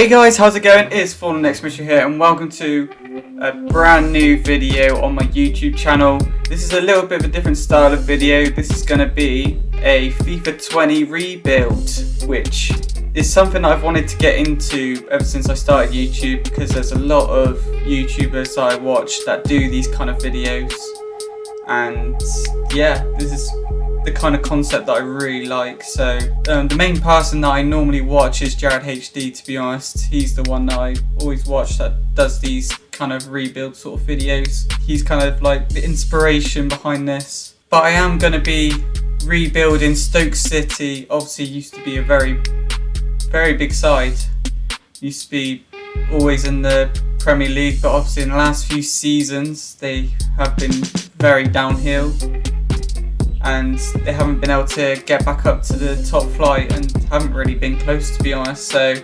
Hey guys, how's it going? It's Fallen Exmission here and welcome to a brand new video on my YouTube channel. This is a little bit of a different style of video. This is going to be a FIFA 20 rebuild, which is something I've wanted to get into ever since I started YouTube, because there's a lot of YouTubers that I watch that do these kind of videos, and yeah, this is the kind of concept that I really like. So the main person that I normally watch is Jared HD, to be honest. He's the one that I always watch that does these kind of rebuild sort of videos. He's kind of like the inspiration behind this. But I am going to be rebuilding Stoke City. Obviously used to be a very big side. Used to be always in the Premier League, but obviously in the last few seasons they have been very downhill, and they haven't been able to get back up to the top flight and haven't really been close, to be honest. So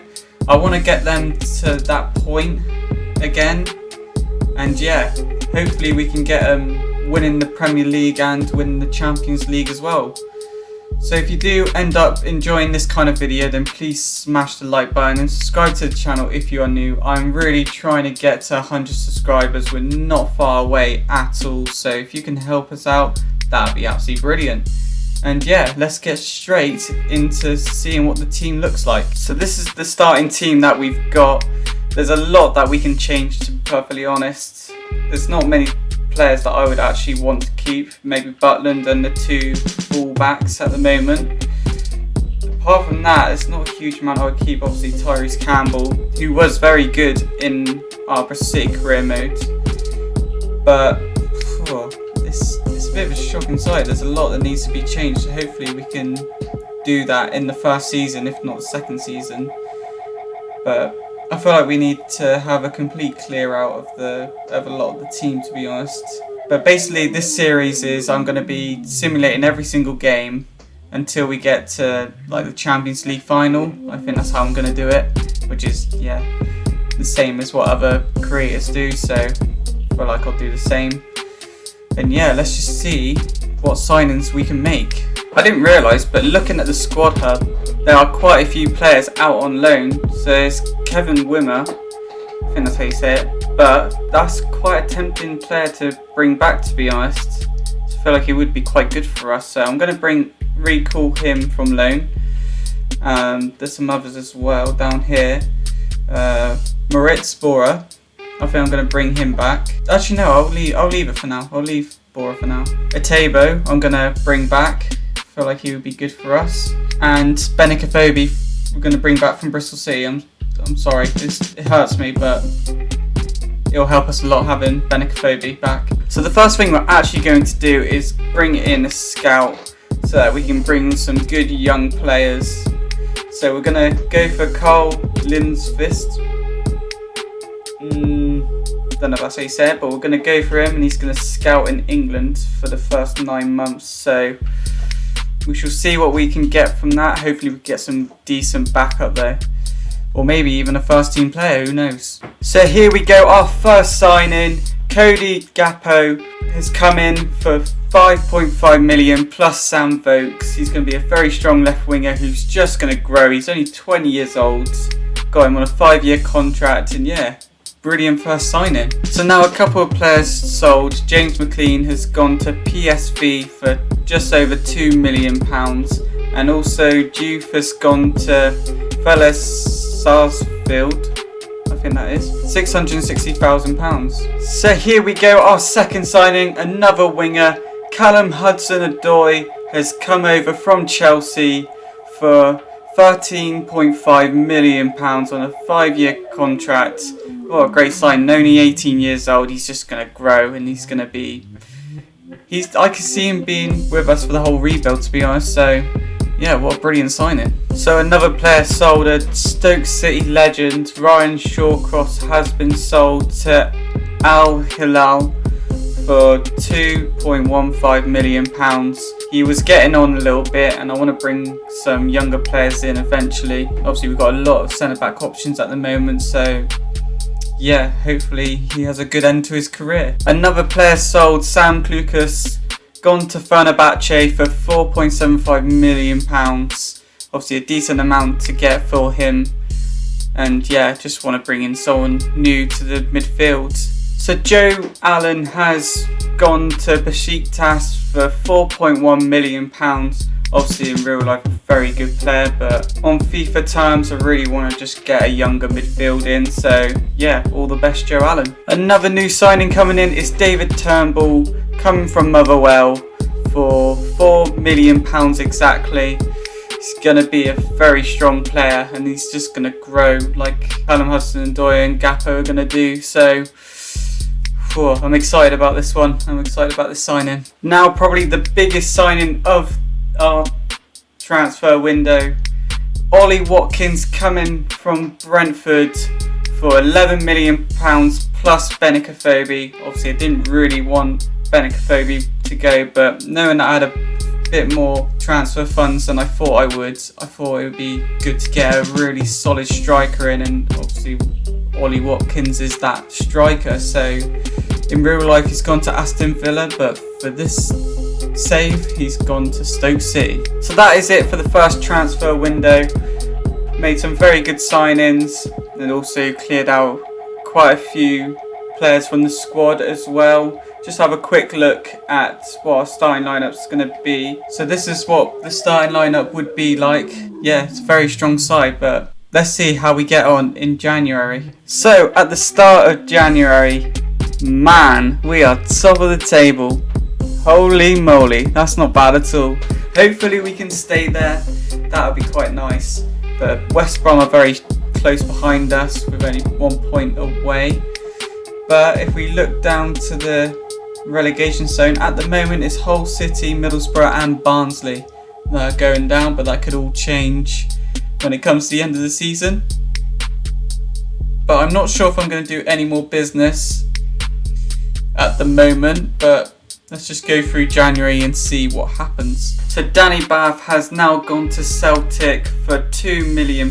I want to get them to that point again, and yeah, hopefully we can get them winning the Premier League and winning the Champions League as well. So if you do end up enjoying this kind of video, then please smash the like button and subscribe to the channel if you are new. I'm really trying to get to 100 subscribers. We're not far away at all, so if you can help us out, that'd be absolutely brilliant. And yeah, let's get straight into seeing what the team looks like. So this is the starting team that we've got. There's a lot that we can change, to be perfectly honest. There's not many players that I would actually want to keep. Maybe Butland and the two fullbacks at the moment. Apart from that, there's not a huge amount I would keep. Obviously Tyrese Campbell, who was very good in our City career mode, but it's a bit of a shocking sight. There's a lot that needs to be changed, so hopefully we can do that in the first season, if not the second season. But I feel like we need to have a complete clear out of a lot of the team, to be honest. But basically this series is I'm going to be simulating every single game until we get to like the Champions League final. I think that's how I'm going to do it, which is the same as what other creators do, so I feel like I'll do the same. And yeah, let's just see what signings we can make. I didn't realise, but looking at the squad hub, there are quite a few players out on loan. So there's Kevin Wimmer, I think that's how you say it, but that's quite a tempting player to bring back, to be honest. I feel like he would be quite good for us, so I'm going to recall him from loan. There's some others as well down here. Moritz Bora, I think I'm going to bring him back. Actually no, I'll leave it for now. I'll leave Bora for now. Atebo, I'm going to bring back. I feel like he would be good for us. And Benikofobi, we're going to bring back from Bristol City. I'm sorry, it hurts me, but it'll help us a lot having Benikofobi back. So the first thing we're actually going to do is bring in a scout so that we can bring some good young players. So we're going to go for Carl Lindqvist. Don't know if that's how you say it, but we're going to go for him, and he's going to scout in England for the first 9 months. So we shall see what we can get from that. Hopefully we get some decent backup there, or maybe even a first team player, who knows. So here we go, our first signing. Cody Gakpo has come in for 5.5 million plus Sam Vokes. He's going to be a very strong left winger who's just going to grow. He's only 20 years old, got him on a 5-year contract, and yeah, brilliant first signing. So now a couple of players sold. James McLean has gone to PSV for just over £2 million, and also Juve has gone to Fellas Sarsfield, I think that is, £660,000. So here we go, our second signing, another winger. Callum Hudson-Odoi has come over from Chelsea for £13.5 million on a 5-year contract. What a great sign. Only 18 years old. He's just going to grow, and he's going to be... I can see him being with us for the whole rebuild, to be honest. So yeah, what a brilliant signing. So another player sold, a Stoke City legend. Ryan Shawcross has been sold to Al Hilal for £2.15 million. He was getting on a little bit, and I want to bring some younger players in eventually. Obviously we've got a lot of centre back options at the moment, so yeah, hopefully he has a good end to his career. Another player sold, Sam Klukas, gone to Fenerbahce for £4.75 million. Obviously a decent amount to get for him. And yeah, just want to bring in someone new to the midfield. So Joe Allen has gone to Besiktas for £4.1 million. Obviously in real life a very good player, but on FIFA terms I really want to just get a younger midfield in. So yeah, all the best Joe Allen. Another new signing coming in is David Turnbull, coming from Motherwell for £4 million exactly. He's going to be a very strong player, and he's just going to grow like Callum Hudson-Odoi and Gakpo are going to do. So I'm excited about this one. I'm excited about this signing. Now probably the biggest signing of our transfer window. Ollie Watkins coming from Brentford for £11 million plus Benicophobe. Obviously I didn't really want Benicophobe to go, but knowing that I had a bit more transfer funds than I thought I would, I thought it would be good to get a really solid striker in, and obviously Ollie Watkins is that striker. So in real life he's gone to Aston Villa, but for this save he's gone to Stoke City. So that is it for the first transfer window. Made some very good signings and also cleared out quite a few players from the squad as well. Just have a quick look at what our starting lineup is going to be. So this is what the starting lineup would be like. Yeah, it's a very strong side, but let's see how we get on in January. So at the start of January, man, we are top of the table. Holy moly, that's not bad at all. Hopefully we can stay there. That would be quite nice. But West Brom are very close behind us with only 1 point away. But if we look down to the relegation zone, at the moment it's Hull City, Middlesbrough and Barnsley that are going down, but that could all change when it comes to the end of the season. But I'm not sure if I'm going to do any more business at the moment, but let's just go through January and see what happens. So Danny Bath has now gone to Celtic for £2 million.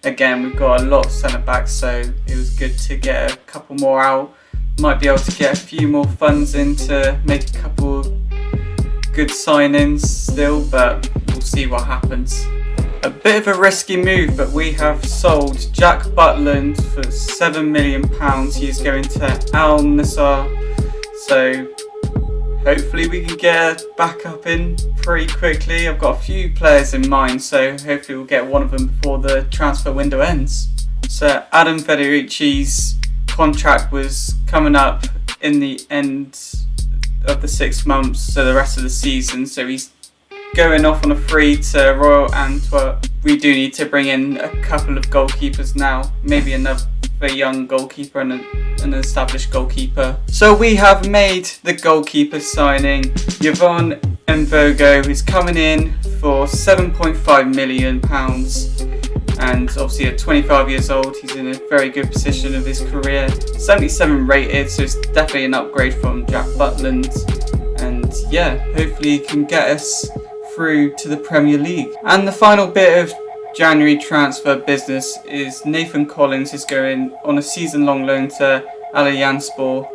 Again, we've got a lot of centre backs, so it was good to get a couple more out. Might be able to get a few more funds in to make a couple of good signings still, but we'll see what happens. A bit of a risky move, but we have sold Jack Butland for £7 million. He's going to Al Nassr, so hopefully we can get a backup in pretty quickly. I've got a few players in mind, so hopefully we'll get one of them before the transfer window ends. So Adam Federici's contract was coming up in the end of the 6 months, so the rest of the season, so he's going off on a free to Royal Antwerp. We do need to bring in a couple of goalkeepers now, maybe another young goalkeeper and an established goalkeeper. So we have made the goalkeeper signing. Yvonne Mvogo is coming in for £7.5 million, and obviously at 25 years old he's in a very good position of his career. 77 rated, so it's definitely an upgrade from Jack Butland, and yeah, hopefully he can get us through to the Premier League. And the final bit of January transfer business is Nathan Collins is going on a season-long loan to Allianspor,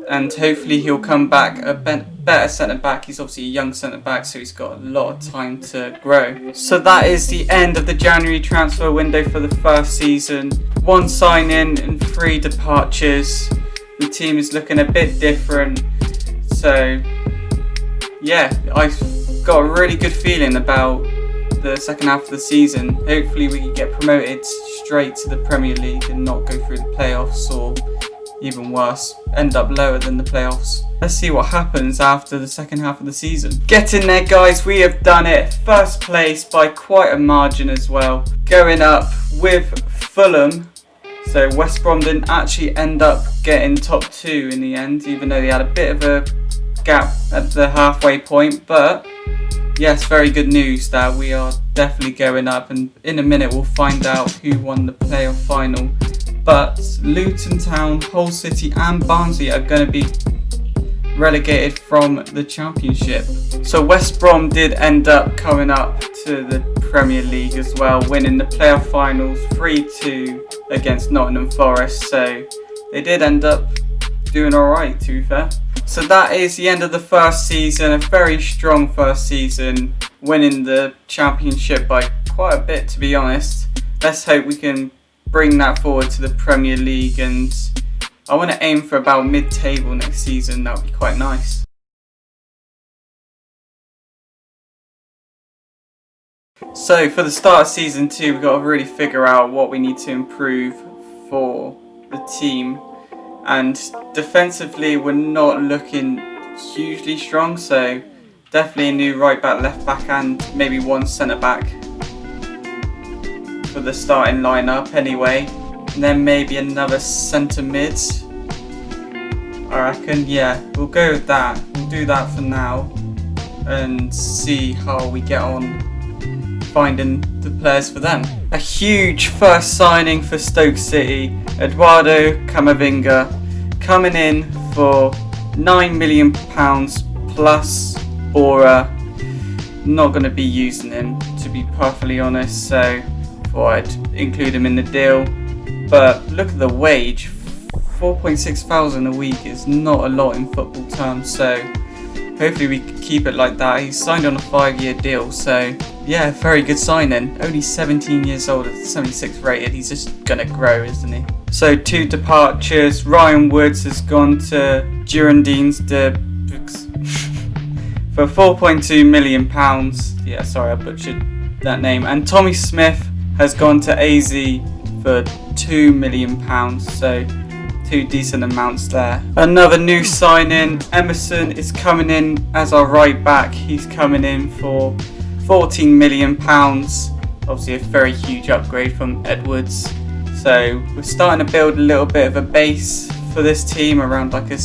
and hopefully he'll come back a better centre-back. He's obviously a young centre-back, so he's got a lot of time to grow. So that is the end of the January transfer window for the first season. 1 sign-in and 3 departures. The team is looking a bit different, so yeah, I've got a really good feeling about the second half of the season. Hopefully we can get promoted straight to the Premier League and not go through the playoffs, or even worse, end up lower than the playoffs. Let's see what happens after the second half of the season. Get in there guys, we have done it. First place by quite a margin as well. Going up with Fulham. So West Brom didn't actually end up getting top 2 in the end, even though they had a bit of a gap at the halfway point, but yes, very good news that we are definitely going up, and in a minute we'll find out who won the playoff final. But Luton Town, Hull City and Barnsley are going to be relegated from the Championship. So West Brom did end up coming up to the Premier League as well, winning the playoff finals 3-2 against Nottingham Forest, so they did end up doing alright, to be fair. So that is the end of the first season, a very strong first season, winning the Championship by quite a bit, to be honest. let's hope we can bring that forward to the Premier League, and I want to aim for about mid-table next season. That would be quite nice. So for the start of season 2, we've got to really figure out what we need to improve for the team, and defensively we're not looking hugely strong, so definitely a new right back, left back and maybe one centre back for the starting lineup anyway, and then maybe another centre mid, I reckon. Yeah, we'll go with that. We'll do that for now and see how we get on finding the players for them. A huge first signing for Stoke City, Eduardo Camavinga, coming in for £9 million plus Bora. Not going to be using him, to be perfectly honest, so thought I'd include him in the deal. But look at the wage, 4.6 thousand a week is not a lot in football terms, so hopefully we can keep it like that. He's signed on a 5-year deal, so yeah, very good signing. Only 17 years old at 76 rated. He's just gonna grow, isn't he? So 2 departures. Ryan Woods has gone to Girondins de for £4.2 million. Yeah, sorry, I butchered that name. And Tommy Smith has gone to AZ for £2 million. So 2 decent amounts there. Another new signing, Emerson is coming in as our right back. He's coming in for £14 million. Obviously a very huge upgrade from Edwards. So we're starting to build a little bit of a base for this team around like a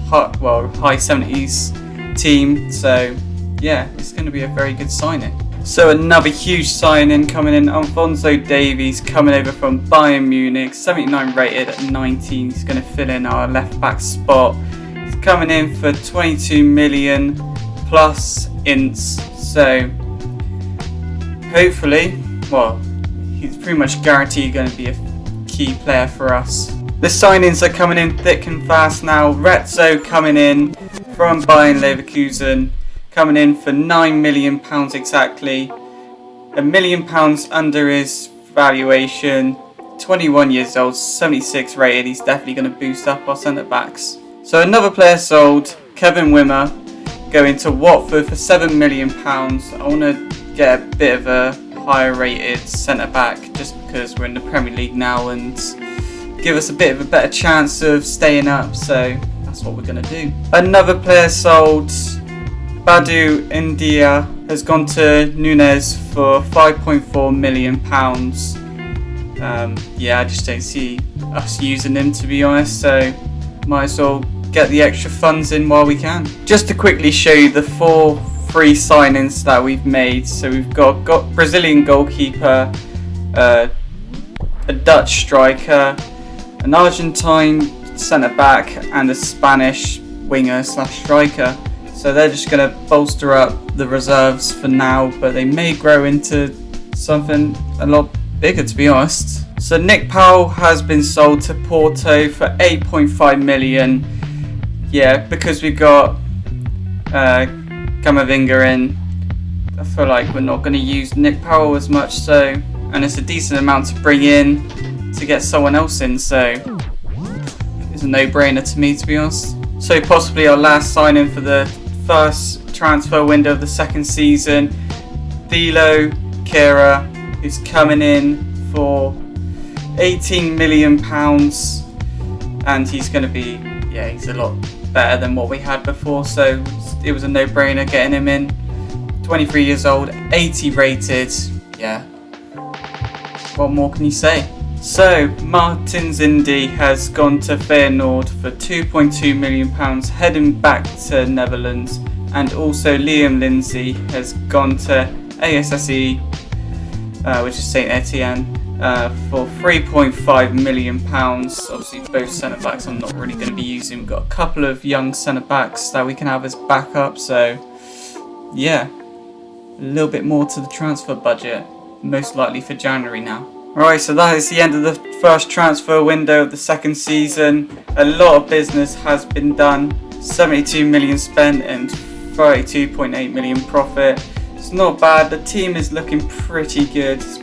high 70s team. So yeah, it's going to be a very good signing. So another huge signing coming in, Alphonso Davies coming over from Bayern Munich, 79 rated at 19. He's going to fill in our left back spot. He's coming in for 22 million plus ints. So hopefully, well, he's pretty much guaranteed going to be a key player for us. The signings are coming in thick and fast now. Retzo coming in from Bayern Leverkusen, coming in for £9 million exactly. £1 million under his valuation. 21 years old, 76 rated. He's definitely going to boost up our centre backs. So another player sold, Kevin Wimmer, going to Watford for £7 million. I want to get a bit of a higher rated centre back just because we're in the Premier League now and give us a bit of a better chance of staying up, so that's what we're going to do. Another player sold, Badu India, has gone to Nunes for £5.4 million. Yeah, I just don't see us using him, to be honest, so might as well get the extra funds in while we can. Just to quickly show you the 4 free signings that we've made. So we've got Brazilian goalkeeper, a Dutch striker, an Argentine centre back and a Spanish winger / striker. So they're just going to bolster up the reserves for now, but they may grow into something a lot bigger, to be honest. So Nick Powell has been sold to Porto for £8.5 million. Yeah, because we got Camavinga in, I feel like we're not going to use Nick Powell as much, so, and it's a decent amount to bring in to get someone else in, so it's a no-brainer to me, to be honest. So possibly our last signing for the first transfer window of the second season, Thilo Kehrer, who's coming in for £18 million, and he's going to be, yeah, he's a lot better than what we had before, so it was a no-brainer getting him in. 23 years old, 80 rated, yeah, what more can you say? So Martin Zindi has gone to Feyenoord for £2.2 million, heading back to Netherlands, and also Liam Lindsay has gone to ASSE, which is Saint Etienne, for £3.5 million. Obviously both centre backs I'm not really going to be using. We've got a couple of young centre backs that we can have as backup, so yeah, a little bit more to the transfer budget, most likely for January now. Alright, so that is the end of the first transfer window of the second season. A lot of business has been done, 72 million spent and 32.8 million profit. It's not bad, the team is looking pretty good. It's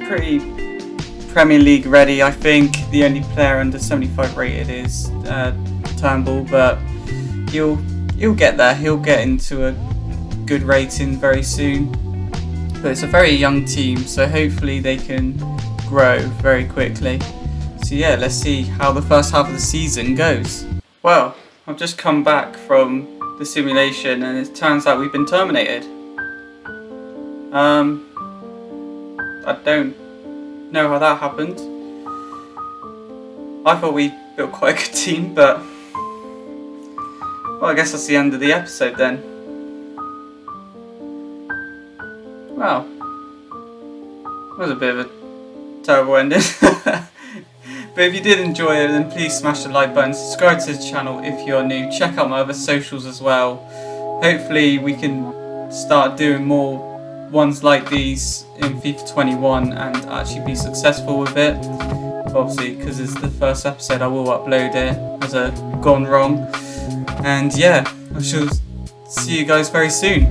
Premier League ready. I think the only player under 75 rated is Turnbull, but he'll get there. He'll get into a good rating very soon. But it's a very young team, so hopefully they can grow very quickly. So yeah, let's see how the first half of the season goes. Well, I've just come back from the simulation and it turns out we've been terminated. I don't know how that happened. I thought we built quite a good team, but well, I guess that's the end of the episode then. Wow, that was a bit of a terrible ending. But if you did enjoy it, then please smash the like button, subscribe to the channel if you're new, check out my other socials as well. Hopefully we can start doing more ones like these in FIFA 21 and actually be successful with it. Obviously, because it's the first episode, I will upload it as a gone wrong. And yeah, I shall see you guys very soon.